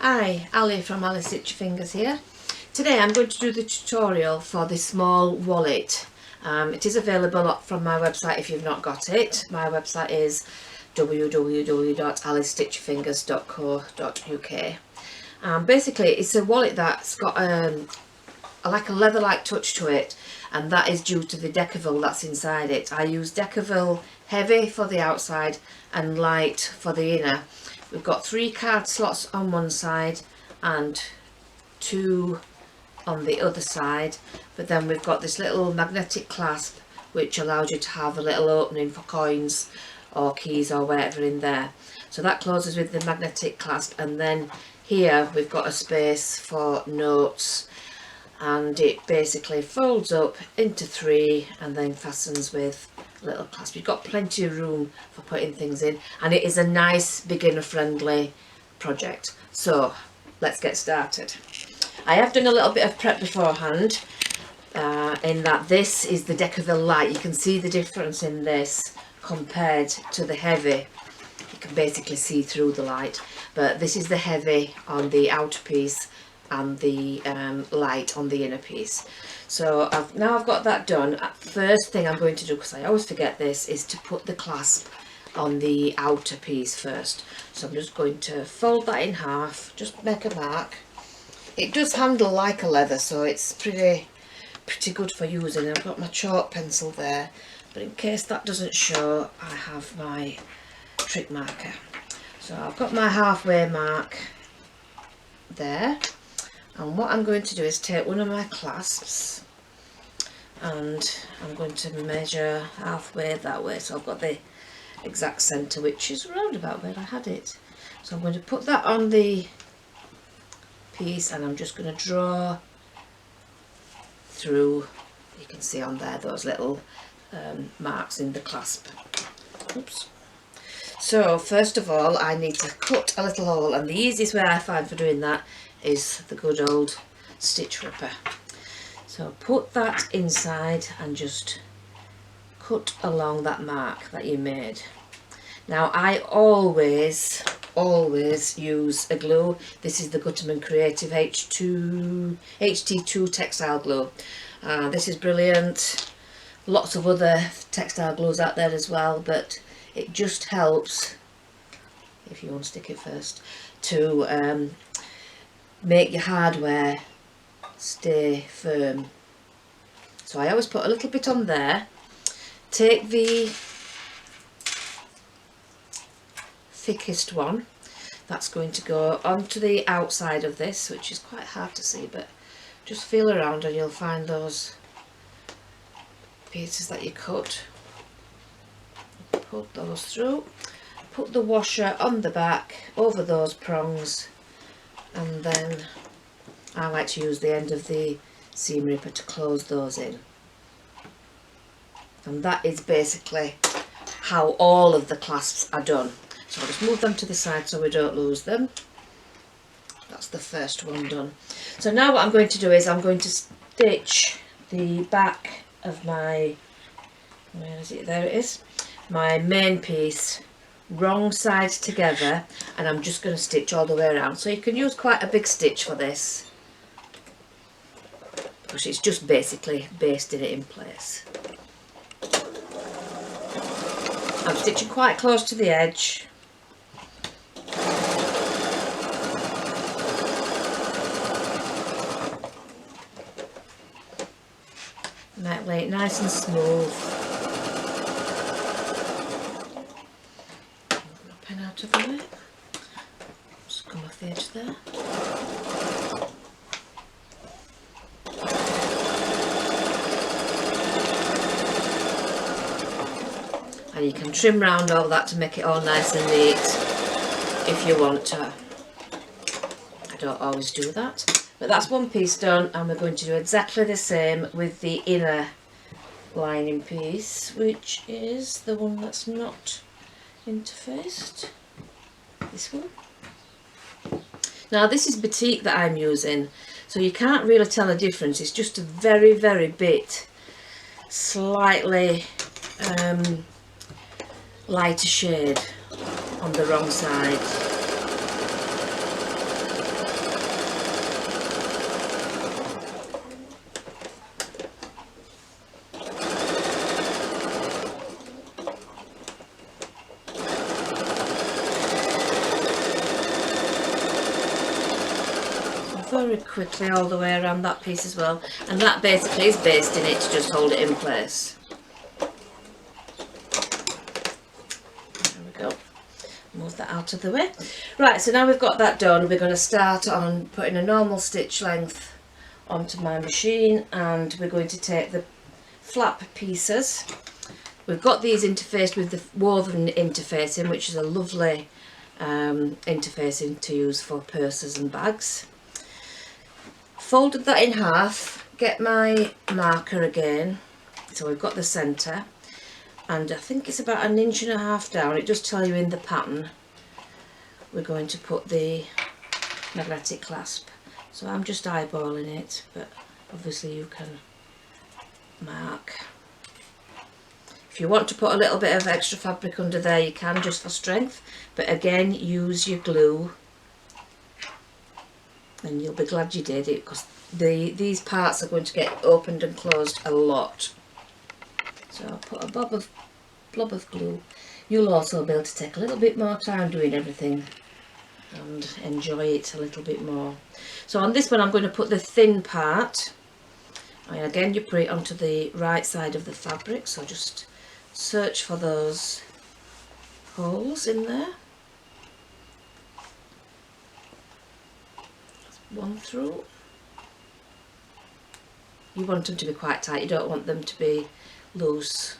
Hi, Ali from Stitchy Fingers here. Today I'm going to do the tutorial for the small wallet. It is available from my website if you've not got it. My website is www.alistitchyfingers.co.uk. Basically it's a wallet that's got like a leather-like touch to it, and that is due to the Decaville that's inside it. I use Decaville heavy for the outside and light for the inner. We've got 3 card slots on one side and 2 on the other side, but then we've got this little magnetic clasp which allows you to have a little opening for coins or keys or whatever in there. So that closes with the magnetic clasp, and then here we've got a space for notes, and it basically folds up into 3 and then fastens with a little clasp. You've got plenty of room for putting things in, and it is a nice beginner friendly project. So let's get started. I have done a little bit of prep beforehand, in that this is the Decaville light. You can see the difference in this compared to the heavy. You can basically see through the light, but this is the heavy on the outer piece and the light on the inner piece. So now I've got that done. First thing I'm going to do, because I always forget this, is to put the clasp on the outer piece first. So I'm just going to fold that in half, just make a mark. It does handle like a leather, so it's pretty good for using. I've got my chalk pencil there, but in case that doesn't show, I have my trick marker. So I've got my halfway mark there, and what I'm going to do is take one of my clasps and I'm going to measure halfway that way, so I've got the exact centre, which is round about where I had it. So I'm going to put that on the piece, and I'm just going to draw through. You can see on there those little marks in the clasp. Oops. So first of all I need to cut a little hole, and the easiest way I find for doing that is the good old stitch ripper. So put that inside and just cut along that mark that you made. Now I always use a glue. This is the Gutterman Creative HT2 textile glue. This is brilliant. Lots of other textile glues out there as well, but it just helps, if you want to stick it first, to make your hardware stay firm. So I always put a little bit on there. Take the thickest one, that's going to go onto the outside of this, which is quite hard to see, but just feel around and you'll find those pieces that you cut. Put those through, put the washer on the back over those prongs, and then I like to use the end of the seam ripper to close those in. And that is basically how all of the clasps are done. So I'll just move them to the side so we don't lose them. That's the first one done. So now what I'm going to do is I'm going to stitch the back of my, where is it? There it is. My main piece wrong sides together, and I'm just going to stitch all the way around. So you can use quite a big stitch for this, because it's just basically basting it in place. I'm stitching quite close to the edge. Might lay it nice and smooth. Pen out of the way. Just come off the edge there. And you can trim round all that to make it all nice and neat if you want to. I don't always do that, but that's one piece done, and we're going to do exactly the same with the inner lining piece, which is the one that's not interfaced, this one. Now this is batik that I'm using, so you can't really tell a difference. It's just a very bit slightly lighter shade on the wrong side. very quickly all the way around that piece as well, and that basically is basting it to just hold it in place. There we go. Move that out of the way. Right, so now we've got that done, we're going to start on putting a normal stitch length onto my machine, and we're going to take the flap pieces. We've got these interfaced with the woven interfacing, which is a lovely interfacing to use for purses and bags. Folded that in half, get my marker again, so we've got the centre, and I think it's about 1.5 inches down, it does tell you in the pattern, we're going to put the magnetic clasp. So I'm just eyeballing it, but obviously you can mark. If you want to put a little bit of extra fabric under there, you can, just for strength, but again use your glue, and you'll be glad you did it, because these parts are going to get opened and closed a lot. So I'll put a blob of glue. You'll also be able to take a little bit more time doing everything and enjoy it a little bit more. So on this one I'm going to put the thin part, and again you put it onto the right side of the fabric, so just search for those holes in there. One through. You want them to be quite tight, you don't want them to be loose.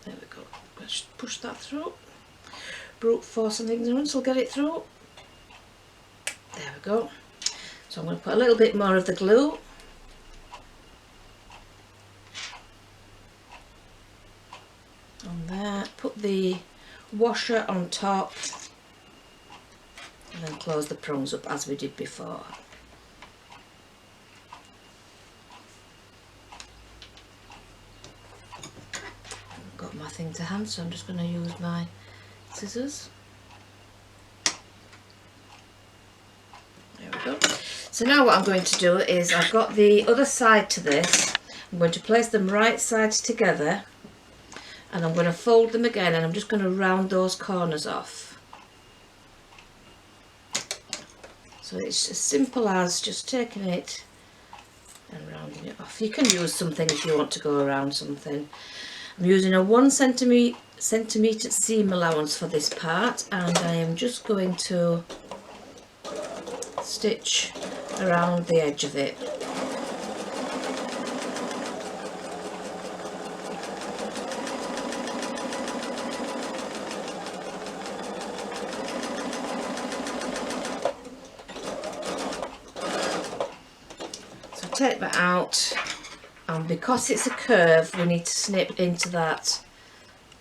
There we go. Let's push that through. Brute force and ignorance will get it through. There we go. So I'm going to put a little bit more of the glue. On there. Put the washer on top. And then close the prongs up as we did before. Got my thing to hand, so I'm just going to use my scissors. There we go. So now what I'm going to do is, I've got the other side to this, I'm going to place them right sides together, and I'm going to fold them again, and I'm just going to round those corners off. So it's as simple as just taking it and rounding it off. You can use something if you want to go around something. I'm using a 1 centimetre seam allowance for this part, and I am just going to stitch around the edge of it. So take that out, and because it's a curve we need to snip into that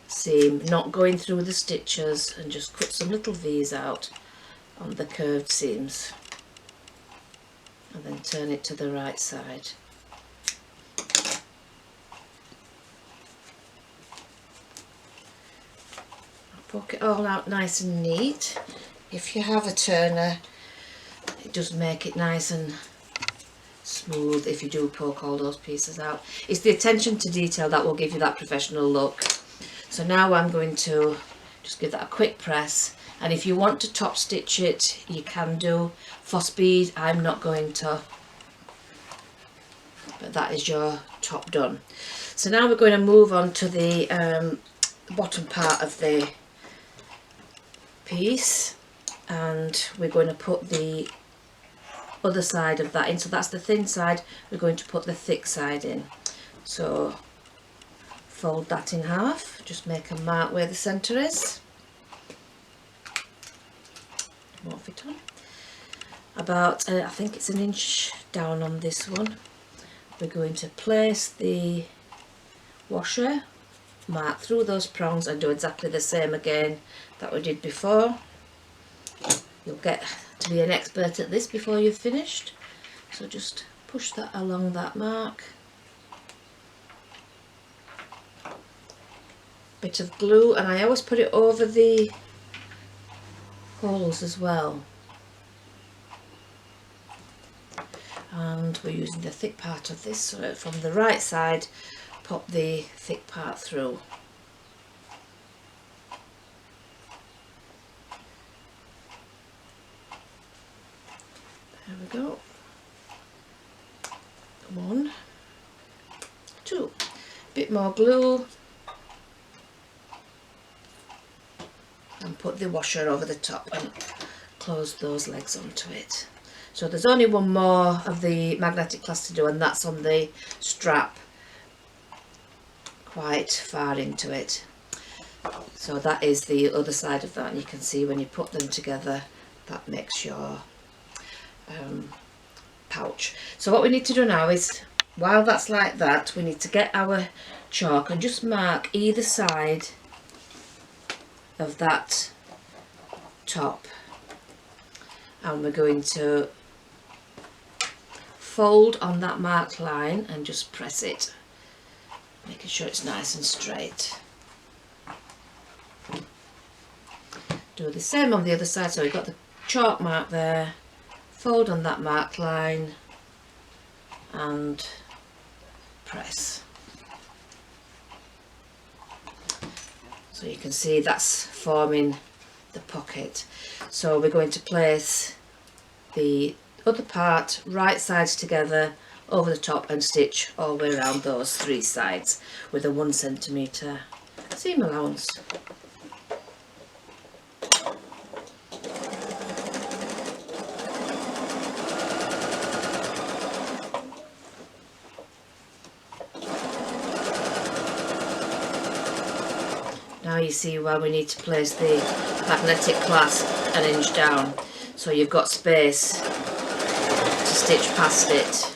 seam, not going through the stitches, and just cut some little V's out on the curved seams, and then turn it to the right side. I'll poke it all out nice and neat. If you have a turner, it does make it nice and smooth if you do poke all those pieces out. It's the attention to detail that will give you that professional look. So now I'm going to just give that a quick press, and if you want to top stitch it you can do. For speed I'm not going to, but that is your top done. So now we're going to move on to the bottom part of the piece, and we're going to put the other side of that in. So that's the thin side, we're going to put the thick side in. So fold that in half, just make a mark where the centre is. Won't fit on. About I think it's 1 inch down on this one. We're going to place the washer, mark through those prongs, and do exactly the same again that we did before. You'll get to be an expert at this before you've finished, so just push that along that mark. Bit of glue, and I always put it over the holes as well, and we're using the thick part of this, so from the right side pop the thick part through. we go. 1, 2. Bit more glue. And put the washer over the top and close those legs onto it. So there's only one more of the magnetic clasp to do, and that's on the strap quite far into it. So that is the other side of that, and you can see when you put them together that makes your pouch. So what we need to do now is, while that's like that, we need to get our chalk and just mark either side of that top, and we're going to fold on that marked line and just press it, making sure it's nice and straight. Do the same on the other side. So we've got the chalk mark there, fold on that marked line and press. So you can see that's forming the pocket. So we're going to place the other part, right sides together, over the top, and stitch all the way around those 3 sides with a 1 centimetre seam allowance. Now you see where we need to place the magnetic clasp an inch down, so you've got space to stitch past it.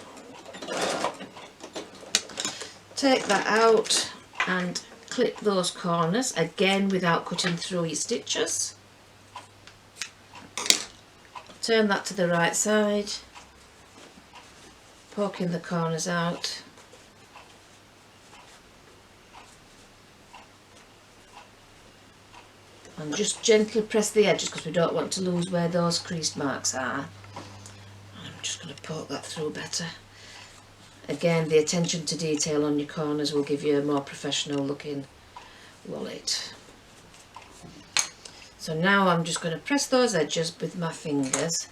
Take that out and clip those corners, again without cutting through your stitches. Turn that to the right side, poking the corners out. And just gently press the edges because we don't want to lose where those creased marks are. I'm just going to poke that through better. Again, the attention to detail on your corners will give you a more professional looking wallet. So now I'm just going to press those edges with my fingers,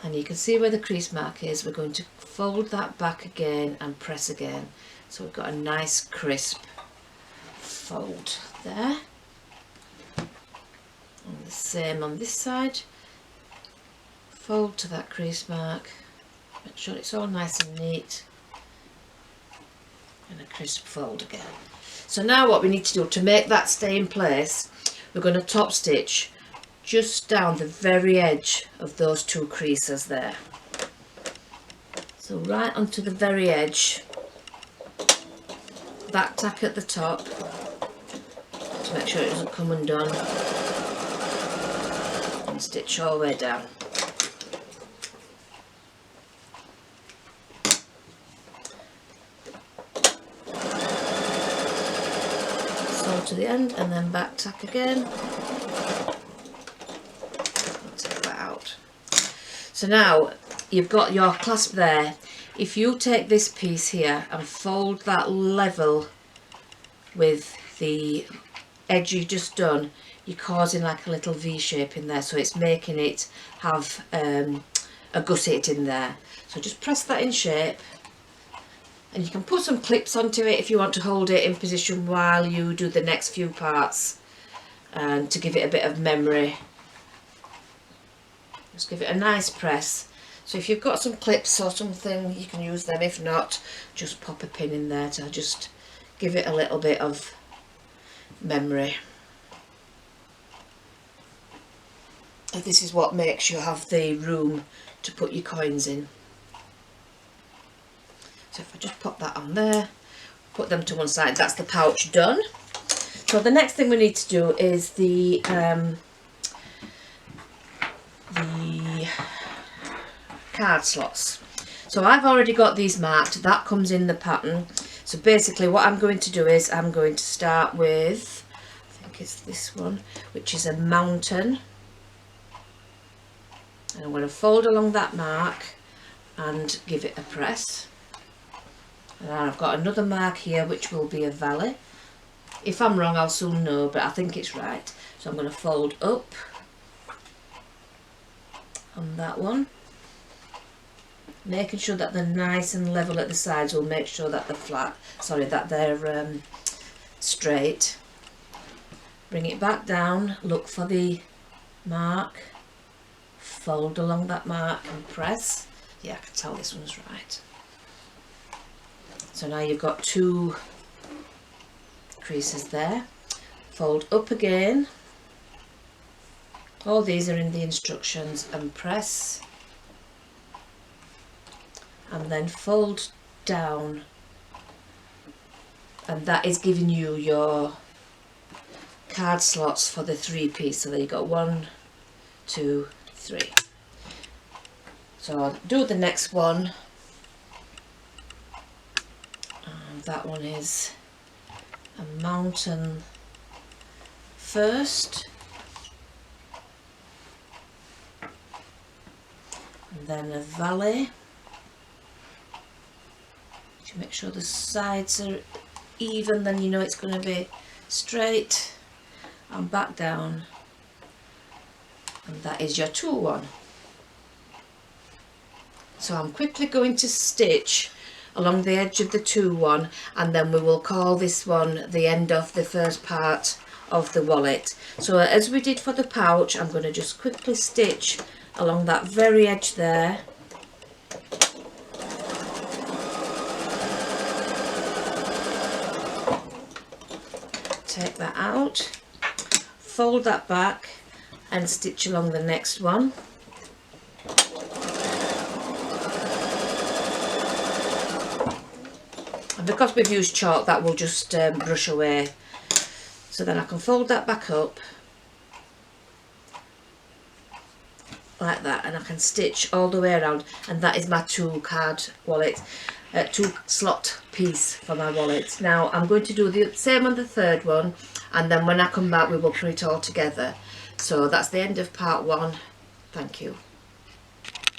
and you can see where the crease mark is. We're going to fold that back again and press again. So we've got a nice crisp fold there. And the same on this side, fold to that crease mark, make sure it's all nice and neat, and a crisp fold again. So now what we need to do to make that stay in place, we're going to top stitch just down the very edge of those 2 creases there. So right onto the very edge, back tack at the top to make sure it doesn't come undone. Stitch all the way down. Sew to the end and then back tack again. Take that out. So now you've got your clasp there. If you take this piece here and fold that level with the edge you've just done, you're causing like a little V shape in there, so it's making it have a gusset in there. So just press that in shape, and you can put some clips onto it if you want to hold it in position while you do the next few parts, and to give it a bit of memory. Just give it a nice press. So if you've got some clips or something, you can use them. If not, just pop a pin in there to just give it a little bit of memory. This is what makes you have the room to put your coins in. So if I just pop that on there, put them to one side, that's the pouch done. So the next thing we need to do is the card slots. So I've already got these marked, that comes in the pattern. So basically what I'm going to do is I'm going to start with, I think it's this one, which is a mountain. And I'm going to fold along that mark and give it a press. And then I've got another mark here which will be a valley. If I'm wrong I'll soon know, but I think it's right. So I'm going to fold up on that one making sure that they're nice and level at the sides will make sure that they're flat, sorry, that they're straight. Bring it back down, look for the mark, fold along that mark and press. Yeah, I can tell this one's right. So now you've got 2 creases there. Fold up again. All these are in the instructions, and press, and then fold down, and that is giving you your card slots for the 3-piece. So there you got 1, 2, 3. So I'll do the next one, and that one is a mountain first, and then a valley. To make sure the sides are even, then you know it's going to be straight, and back down, and that is your 2-1. So I'm quickly going to stitch along the edge of the 2-1, and then we will call this one the end of the first part of the wallet. So as we did for the pouch, I'm going to just quickly stitch along that very edge there. Take that out, fold that back and stitch along the next one. And because we've used chalk, that will just brush away. So then I can fold that back up like that, and I can stitch all the way around, and that is my 2-card wallet, 2-slot piece for my wallet. Now I'm going to do the same on the 3rd one, and then when I come back we will put it all together. So that's the end of part 1. Thank you.